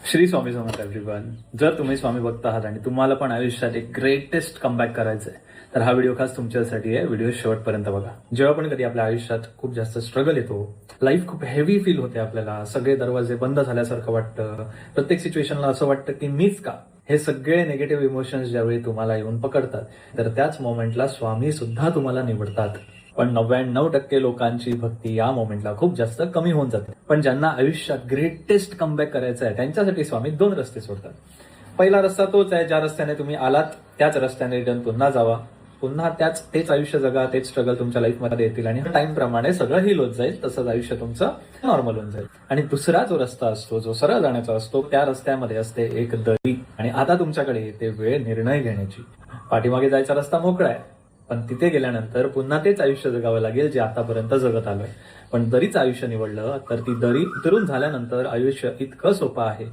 Shri Swami Samarth everyone. जर तुम्ही स्वामी भक्त आहात आणि तुम्हाला पण आयुष्यात एक ग्रेटेस्ट कमबॅक करायचं आहे तर हा व्हिडिओ खास तुमच्यासाठी आहे. व्हिडिओ शेवटपर्यंत बघा. जेव्हा पण कधी आपल्या आयुष्यात खूप जास्त स्ट्रगल येतो, लाईफ खूप हेवी फील होते, आपल्याला सगळे दरवाजे बंद झाल्यासारखं वाटतं, प्रत्येक सिच्युएशनला असं वाटतं की मीच का, हे सगळे निगेटिव्ह इमोशन्स ज्यावेळी तुम्हाला येऊन पकडतात तर त्याच मोमेंटला स्वामी सुद्धा तुम्हाला निवडतात. पण 99% लोकांची भक्ती या मोमेंटला खूप जास्त कमी होऊन जाते. पण ज्यांना आयुष्यात ग्रेटेस्ट कमबॅक करायचं आहे त्यांच्यासाठी स्वामी 2 रस्ते सोडतात. पहिला रस्ता तोच आहे ज्या रस्त्याने तुम्ही आलात त्याच रस्त्याने रिटर्न पुन्हा जावा, पुन्हा तेच आयुष्य जगा, तेच स्ट्रगल तुमच्या लाईफमध्ये येतील आणि टाइम प्रमाणे सगळं हील होत जाईल, तसंच आयुष्य तुमचं नॉर्मल होऊन जाईल. आणि दुसरा जो रस्ता असतो, जो सरळ जाण्याचा असतो, त्या रस्त्यामध्ये असते एक दरी. आणि आता तुमच्याकडे येते वेळ निर्णय घेण्याची. पाठीमागे जायचा रस्ता मोकळा आहे, पण तिथे गेल्यानंतर पुन्हा तेच आयुष्य जगावं लागेल जे आतापर्यंत जगत आलोय. पण दरीच आयुष्य निवडलं तर ती दरी उतरून झाल्यानंतर आयुष्य इतकं सोपं आहे